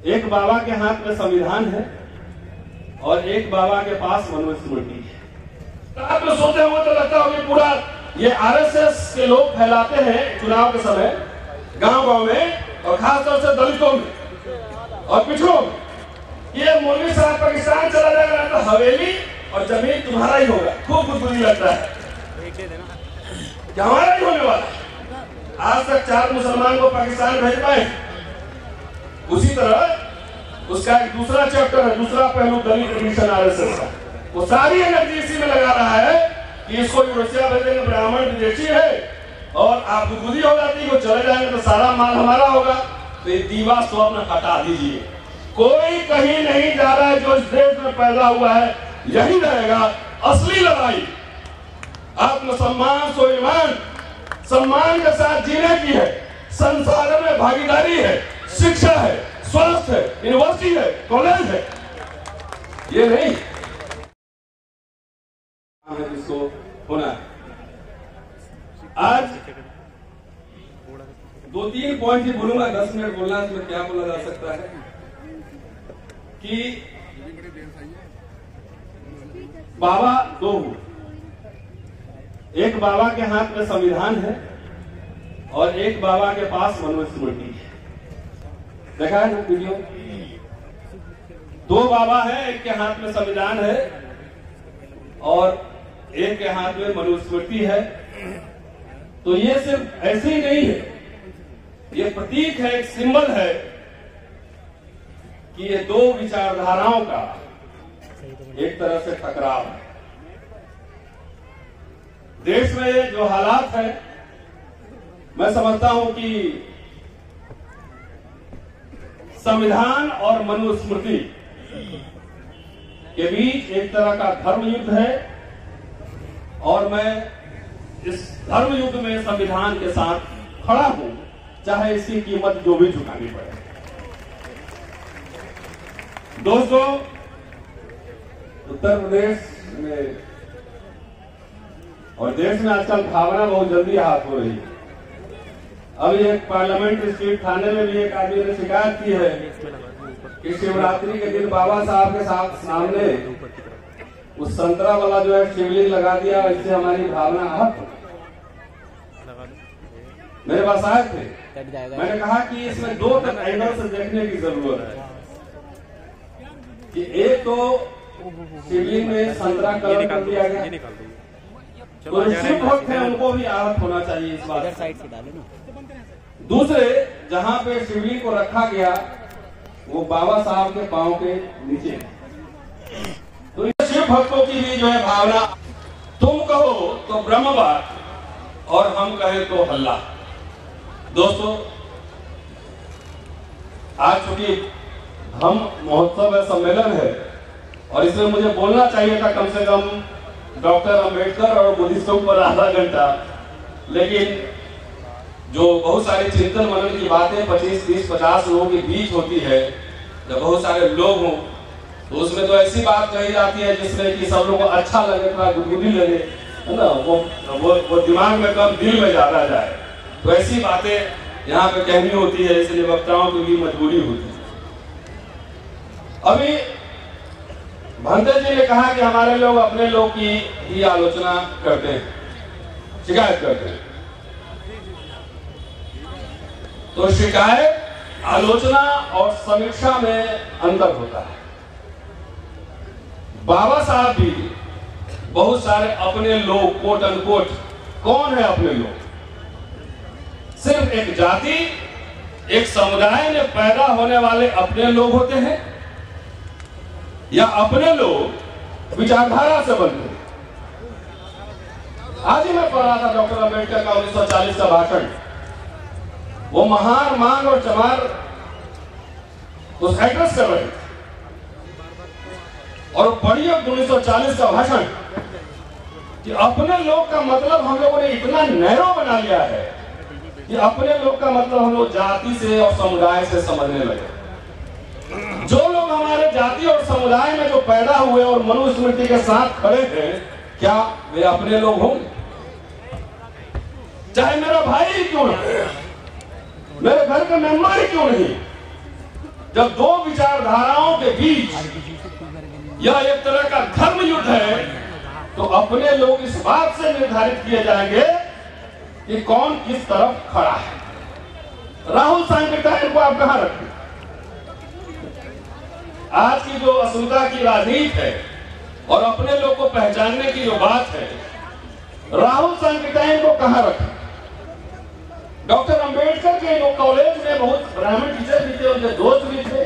एक बाबा के हाथ में संविधान है और एक बाबा के पास मनुस्मृति है। आप लोग सोते हुए तो लगता होगा पूरा ये आरएसएस के लोग फैलाते हैं चुनाव के समय गांव-गांव में और खासतौर से दलितों में और पिछड़ों में। ये मौलवी साहब पाकिस्तान चला जाएगा तो हवेली और जमीन तुम्हारा ही होगा। खूब बुद्धि लगता है कि हमारा ही होने वाला है। आज तक 4 मुसलमान को पाकिस्तान भेज पाए। उसी तरह उसका एक दूसरा चैप्टर है, दूसरा पहलू दलित मिशन आरएसएस का। वो सारी एनर्जी इसी में लगा रहा है कि इसको यूरोसिया भेजेंगे, ब्राह्मण विदेशी है और आप बुद्धि हो जाती है, चले जाएंगे तो सारा माल हमारा होगा। तो ये दीवा स्वप्न हटा दीजिए। कोई कहीं नहीं जा रहा है। जो इस देश में पैदा हुआ है यही रहेगा। असली लड़ाई आत्मसम्मान, स्वाभिमान, सम्मान के साथ जीने की है। संसार में भागीदारी है, शिक्षा है, स्वास्थ्य है, यूनिवर्सिटी है, कॉलेज है। ये नहीं जिसको होना है। आज 2-3 पॉइंट ही बोलूंगा। 10 मिनट बोलना इसमें क्या बोला जा सकता है कि बाबा 2 हुए। एक बाबा के हाथ में संविधान है और एक बाबा के पास मनुस्मृति है। देखा है ना वीडियो? 2 बाबा है, एक के हाथ में संविधान है और एक के हाथ में मनुस्मृति है। तो ये सिर्फ ऐसे ही नहीं है, ये प्रतीक है, एक सिंबल है कि ये 2 विचारधाराओं का एक तरह से टकराव है। देश में जो हालात है, मैं समझता हूं कि संविधान और मनुस्मृति के बीच एक तरह का धर्म युद्ध है और मैं इस धर्म युद्ध में संविधान के साथ खड़ा हूं, चाहे इसकी कीमत जो भी चुकानी पड़े। दोस्तों, उत्तर प्रदेश में और देश में आजकल भावना बहुत जल्दी हाथ हो रही है। अभी एक पार्लियामेंट स्ट्रीट थाने में भी एक आदमी ने शिकायत की है कि शिवरात्रि के दिन बाबा साहब के साथ सामने उस संतरा वाला जो है शिवलिंग लगा दिया, इससे हमारी भावना आहत हो। मेरे पास आए थे, मैंने कहा कि इसमें 2 एंगल से देखने की जरूरत है कि एक तो शिवलिंग में संतरा कलर कर दिया गया, तो शिव भक्त है उनको भी आहत होना चाहिए इस बात से। दूसरे, जहां पे शिवलिंग को रखा गया वो बाबा साहब के पांव के नीचे, तो ये शिव भक्तों की भी जो है भावना, तुम कहो तो ब्रह्मवाद और हम कहें तो हल्ला। दोस्तों, आज चूंकि हम महोत्सव है, सम्मेलन है और इसमें मुझे बोलना चाहिए था कम से कम डॉक्टर अंबेडकर और बुद्धिस्टों पर आधा घंटा, लेकिन जो बहुत सारी चिंतन मनन की बातें 25, 30, 50 लोगों के बीच होती है, जब बहुत सारे लोग हों तो उसमें तो ऐसी बात कही जाती है जिसमें कि सब लोगों को अच्छा लगे, थोड़ा गुदगुदी लगे, है ना, वो दिमाग में कम दिल में ज्यादा जाए। तो ऐसी बातें यहाँ पे कहनी होती है, इसलिए वक्ताओं की भी मजबूरी होती है। अभी भंते जी ने कहा कि हमारे लोग अपने लोग की ही आलोचना करते हैं, शिकायत करते हैं। तो शिकायत, आलोचना और समीक्षा में अंतर होता है। बाबा साहब भी बहुत सारे अपने लोग, कोट अनकोट, कौन है अपने लोग? सिर्फ एक जाति, एक समुदाय में पैदा होने वाले अपने लोग होते हैं या अपने लोग विचारधारा से बनते हैं। आज ही मैं पढ़ रहा था डॉक्टर अंबेडकर का 1940 का भाषण। वो महान, मान और चमार उस एड्रेस कर रहे थे और पढ़िए 1940 का भाषण कि अपने लोग का मतलब हम लोगों ने इतना नैरो बना लिया है कि अपने लोग का मतलब हम लोग जाति से और समुदाय से समझने लगे। जो लोग हमारे जाति और समुदाय में जो पैदा हुए और मनुस्मृति के साथ खड़े थे, क्या वे अपने लोग होंगे? चाहे मेरा भाई क्यों ना, मेरे घर का मेंबर ही क्यों नहीं, जब दो विचारधाराओं के बीच यह एक तरह का धर्म युद्ध है, तो अपने लोग इस बात से निर्धारित किए जाएंगे कि कौन किस तरफ खड़ा है। राहुल सांकृत्यायन को आप कहां रखें? आज की जो असुविधा की राजनीति है और अपने लोग को पहचानने की जो बात है, राहुल सांकृत्यायन को कहां रखें? डॉक्टर अंबेडकर के कॉलेज में बहुत ब्राह्मण टीचर भी थे, उनके दोस्त भी थे।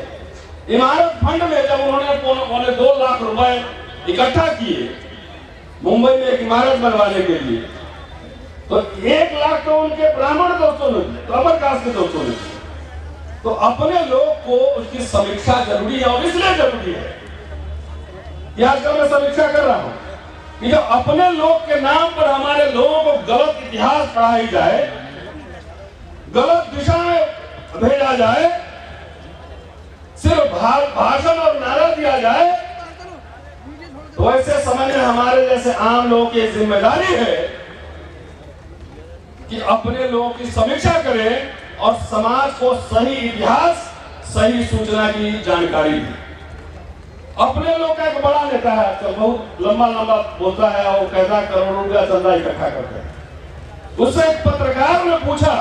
इमारत फंड में जब उन्होंने 2 लाख रुपए इकट्ठा किए मुंबई में एक इमारत बनवाने के लिए, तो 1 लाख तो उनके ब्राह्मण दोस्तों ने, तो अपर कास्ट के दोस्तों ने। तो अपने लोग को उसकी समीक्षा जरूरी है, और इसलिए जरूरी है कि आजकल मैं समीक्षा कर रहा हूं कि जो अपने लोग के नाम पर हमारे लोगों को गलत इतिहास पढ़ाई जाए, गलत दिशा में भेजा जाए, सिर्फ भाषण और नारा दिया जाए, तो ऐसे समय में हमारे जैसे आम लोगों की जिम्मेदारी है कि अपने लोगों की समीक्षा करें और समाज को सही इतिहास, सही सूचना की जानकारी दी। अपने लोग का एक बड़ा नेता है, तो बहुत लंबा लंबा बोलता है और कहता करोड़ों रुपया चंदा इकट्ठा करते हैं। उससे एक पत्रकार ने पूछा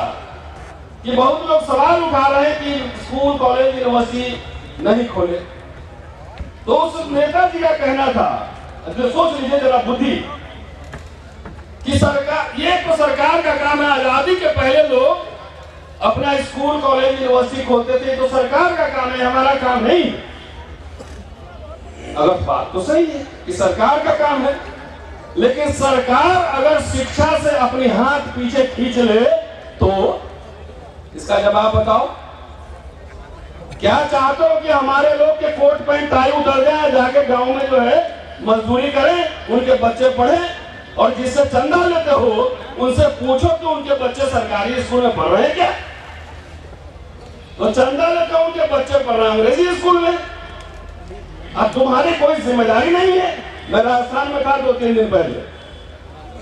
कि बहुत लोग सवाल उठा रहे हैं कि स्कूल, कॉलेज, यूनिवर्सिटी नहीं खोले, तो उस नेता जी का कहना था, सोच लीजिए जरा बुद्धि, कि सरकार, ये तो सरकार का काम है। आजादी के पहले लोग अपना स्कूल, कॉलेज, यूनिवर्सिटी खोलते थे, तो सरकार का काम है, हमारा काम नहीं। अगर बात तो सही है कि सरकार का काम है, लेकिन सरकार अगर शिक्षा से अपनी हाथ पीछे खींच ले तो इसका जवाब बताओ। क्या चाहते हो कि हमारे लोग के कोट पैंट टाई उतर जाए, जाके गांव में जो है मजदूरी करें, उनके बच्चे पढ़ें, और जिससे चंदा लेते हो उनसे पूछो कि उनके बच्चे सरकारी स्कूल में पढ़ रहे हैं क्या? तो चंदा लेते हो उनके बच्चे पढ़ रहे हैं अंग्रेजी स्कूल में। अब तुम्हारी कोई जिम्मेदारी नहीं है। मैं राजस्थान में था 2-3 दिन पहले,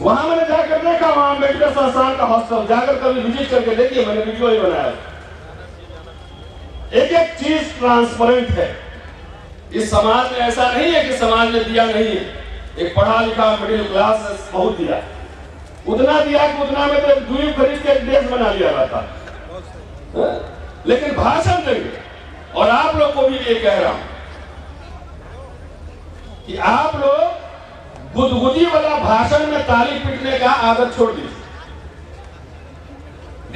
वहां मैंने जाकर देखा, वहां अम्बेडकर संस्थान का हॉस्टल, जाकर कभी विजिट करके देखिए, मैंने वीडियो ही बनाया। एक एक चीज ट्रांसपेरेंट है। इस समाज में ऐसा नहीं है कि समाज ने दिया नहीं है। एक पढ़ा लिखा मिडिल क्लास बहुत दिया, उतना दिया कि उतना में तो द्वीप खरीद के एक देश बना लिया रहता। लेकिन भाषण देंगे, और आप लोग को भी ये कह रहा हूं कि आप लोग गुदगुदी वाला भाषण में ताली पीटने का आदत छोड़ दीजिए।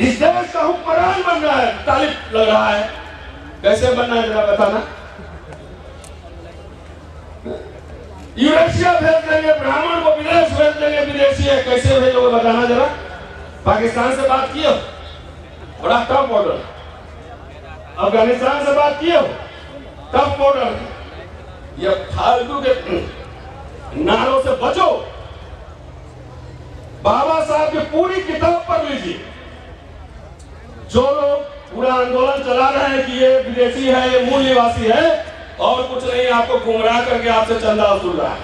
इस देश का हुक्मरान बन रहा है, ताली लग रहा है, कैसे बनना है जरा बताना। यूरेशिया भेज देंगे, ब्राह्मण को विदेश भेज देंगे, विदेशी है, कैसे भेजोगे बताना जरा। पाकिस्तान से बात किए, बड़ा टफ ऑर्डर। अफगानिस्तान से बात किए, टफ ऑर्डर। ये फालतू के नारों से बचो। बाबा साहब की पूरी किताब पढ़ लीजिए। जो लोग पूरा आंदोलन चला रहे हैं कि ये विदेशी है, ये मूल निवासी है, और कुछ नहीं, आपको गुमराह करके आपसे चंदा वसूल रहा है।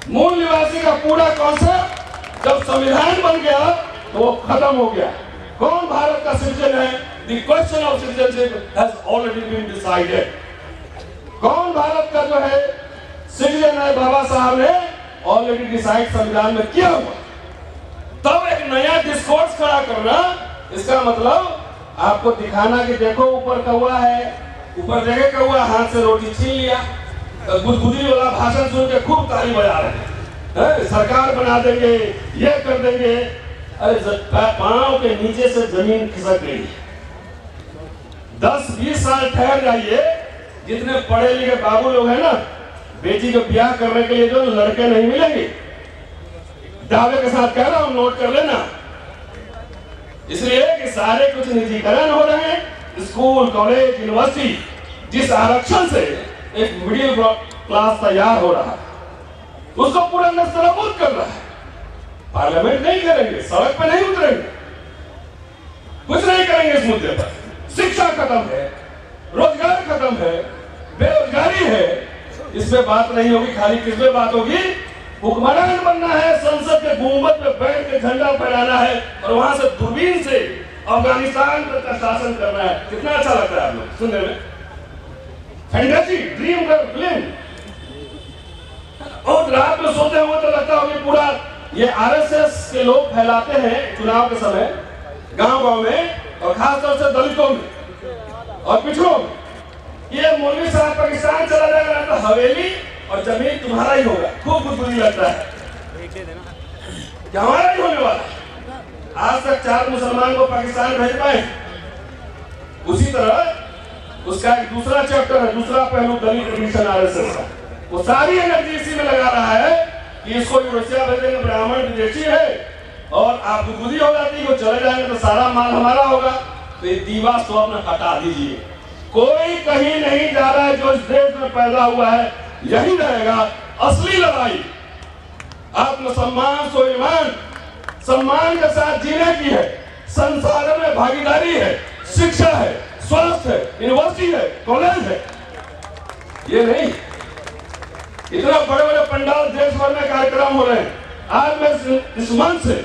मूल निवासी का पूरा कॉन्सेप्ट जब संविधान बन गया तो वो खत्म हो गया। कौन भारत का सिटीजन है? The question of citizenship has already been decided. कौन भारत का जो है सिटीजन है, बाबा साहब ने ऑलरेडी डिसाइड संविधान में किया हुआ। तब एक नया डिस्कोर्स खड़ा करना, इसका मतलब आपको दिखाना कि देखो ऊपर कौवा है, ऊपर देखे कौवा, हाथ से रोटी छीन लिया। गुदगुदी वाला भाषण सुन के खूब ताली बजा रहे हैं, सरकार बना देंगे, ये कर देंगे। अरे पांव के नीचे से जमीन खिसक गई। 10-20 साल ठहर जाइए। जितने पढ़े लिखे बाबू लोग हैं ना, बेटी को ब्याह करने के लिए जो लड़के नहीं मिलेंगे, दावे के साथ कह रहा हूं, नोट कर लेना। इसलिए कि सारे कुछ निजीकरण हो रहे हैं। स्कूल, कॉलेज, यूनिवर्सिटी, जिस आरक्षण से एक मिडिल क्लास तैयार हो रहा है, उसको पूरा नस्तनाबूद कर रहा है। पार्लियामेंट नहीं करेंगे, सड़क पे नहीं उतरेंगे, कुछ नहीं करेंगे इस मुद्दे पर। शिक्षा खत्म है, रोजगार खत्म है, बेरोजगारी है, इस पे बात नहीं होगी। खाली किस पे बात होगी? हुक्मरान बनना है, संसद के गुंबद पे बैठ के झंडा फहराना है, और वहां से दूरबीन से अफगानिस्तान का शासन करना है। कितना अच्छा लगता है आप लोग सुनने में। फैंटेसी, ड्रीम कर, फिल्म। और रात में सोते हुए तो लगता होगा पूरा ये आरएसएस के लोग फैलाते हैं चुनाव के समय गांव-गांव में, और खासतौर से दलितों में और पिछड़ों में। ये मौलवी साहब पाकिस्तान चला जाएगा तो हवेली और जमीन तुम्हारा ही होगा। खूब बुद्धि लगता है कि हमारा ही होने वाला है। आज तक 4 मुसलमान को पाकिस्तान भेज पाए। उसी तरह उसका एक दूसरा चैप्टर है, दूसरा पहलू दलित मिशन आरएसएस का। वो सारी एनर्जी इसी में लगा रहा है कि इसको यूरोसिया भेजेंगे, ब्राह्मण विदेशी है, और आप बुद्धि हो जाती है वो चले जाएंगे तो सारा माल हमारा होगा। तो ये दीवा स्वप्न हटा दीजिए। कोई कहीं नहीं जा रहा है। जो इस देश में पैदा हुआ है यही रहेगा। असली लड़ाई आत्मसम्मान, स्वाभिमान, सम्मान के साथ जीने की है। संसाधन में भागीदारी है, शिक्षा है, स्वास्थ्य है, यूनिवर्सिटी है, कॉलेज है। ये नहीं इतना बड़े बड़े पंडाल देश भर में कार्यक्रम हो रहे हैं। आज मैं इस मंच से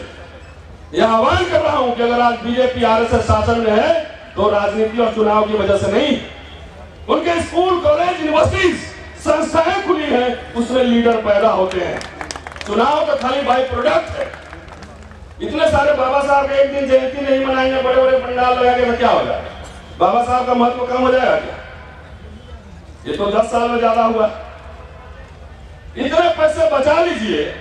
यह आह्वान कर रहा हूं कि अगर आज बीजेपी आरएसएस शासन में है तो राजनीति और चुनाव की वजह से नहीं। उनके स्कूल, कॉलेज, यूनिवर्सिटीज, संस्थाएं खुली हैं, उसमें लीडर पैदा होते हैं। चुनाव तो खाली बाई प्रोडक्ट है। इतने सारे बाबा साहब के एक दिन जयंती नहीं मनाएंगे, बड़े बड़े पंडाल लगा के तो क्या हो जाएगा? बाबा साहब का महत्व कम हो जाएगा क्या? ये तो 10 साल में ज्यादा हुआ। इतने पैसे बचा लीजिए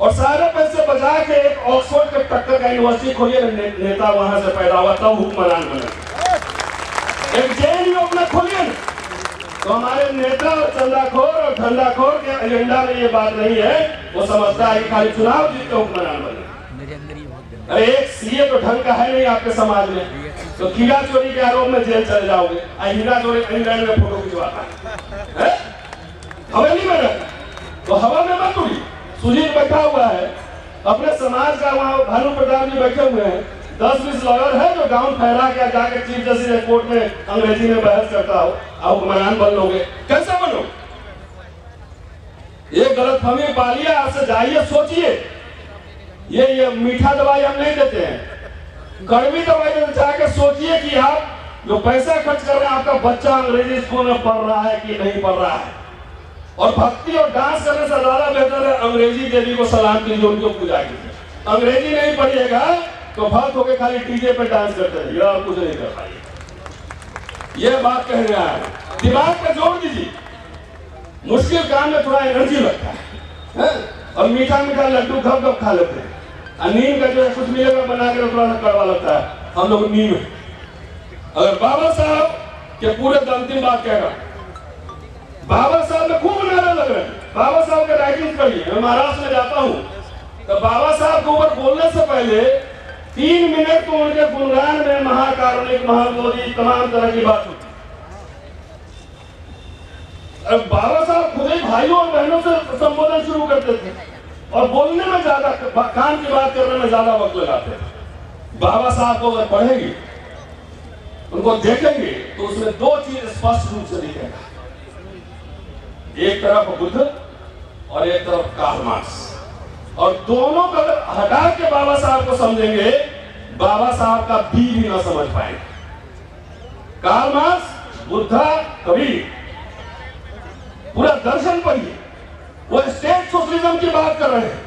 और सारे पैसे बचा के एक ऑक्सफोर्ड के टक्कर का यूनिवर्सिटी खोलिए, नेता वहां से पैदा हुआ तब हुक्मरान बने। एक जेएनयू अपना खोलिए ना, तो हमारे नेता और चंदाखोर और धंधाखोर के एजेंडा में ये बात नहीं है। वो समझता है कि खाली चुनाव जीत के हुक्मरान बने। अरे एक सीए तो ढंग का है नहीं आपके समाज में, तो हीरा चोरी के आरोप में जेल चले जाओगे। हीरा चोरी इंग्लैंड में फोटो खिंचवाता है, हवेली में रहता, तो हवा में मत उड़ी। सुजीत बैठा हुआ है अपने समाज का, वहां भानु प्रताप जी बैठे हुए हैं। 10-20 लॉयर है जो गांव फैला के जाके चीफ जस्टिस कोर्ट में अंग्रेजी में बहस करता हो। आप हुक्मरान बन लोगे, कैसे बनो? ये गलतफहमी पालिए, आपसे जाइए, सोचिए। ये मीठा दवाई हम नहीं देते हैं, कड़वी दवाई देते। जाके सोचिए कि आप जो पैसा खर्च कर रहे हैं, आपका बच्चा अंग्रेजी स्कूल में पढ़ रहा है कि नहीं पढ़ रहा है। और भक्ति और डांस करने से ज्यादा बेहतर है अंग्रेजी देवी को सलाम कीजिए, उनको पूजा कीजिए। अंग्रेजी नहीं पढ़िएगा तो भक्त होके खाली डीजे पे डांस करते हैं, और कुछ नहीं कर पाएंगे। ये बात कह रहा है, दिमाग पे जोड़ दीजिए। मुश्किल काम में थोड़ा एनर्जी लगता है, और मीठा मीठा लड्डू घप घप खा लेते हैं। नीम का जो है कुछ मिलेगा बना के थोड़ा सा कड़वा लगता है। हम लोग नीम है। अगर बाबा साहब के पूरे अंतिम बात कह रहा, बाबा साहब में खूब नारे लग रहे हैं। बाबा साहब के राइटिंग पढ़िए। मैं महाराष्ट्र में जाता हूँ तो बाबा साहब के ऊपर बोलने से पहले 3 मिनट तो उनके गुणगान में महाकारुणिक, महाबोधि, तमाम तरह की बात होती। बाबा साहब खुद ही भाइयों और बहनों से संबोधन शुरू करते थे, और बोलने में ज्यादा, काम की बात करने में ज्यादा वक्त लगाते थे। बाबा साहब को अगर पढ़ेंगे, उनको देखेंगे, तो उसमें 2 चीज स्पष्ट रूप से दिखेगा। एक तरफ बुद्ध और एक तरफ कार्ल मार्क्स, और दोनों को अगर हटा के बाबा साहब को समझेंगे, बाबा साहब का भी ना समझ पाएंगे। कार्ल मार्क्स, बुद्धा, कबीर, पूरा दर्शन पढ़िए। वो स्टेट सोशलिज्म की बात कर रहे हैं,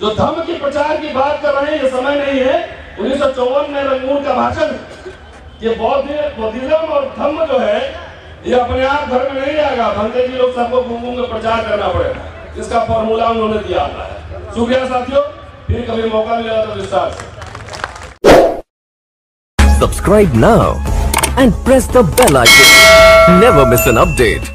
जो धर्म की प्रचार की बात कर रहे हैं। ये समय नहीं है 1954 में रंगून का भाषण। ये बौद्धिज्म और धर्म जो है ये अपने आप घर में नहीं आएगा। भंते जी लोग सबको घूम घूम के प्रचार करना पड़ेगा। इसका फॉर्मूला उन्होंने दिया है। शुक्रिया साथियों, फिर कभी मौका मिलेगा तो विस्तार से। Subscribe now and press the bell icon. Never miss an update.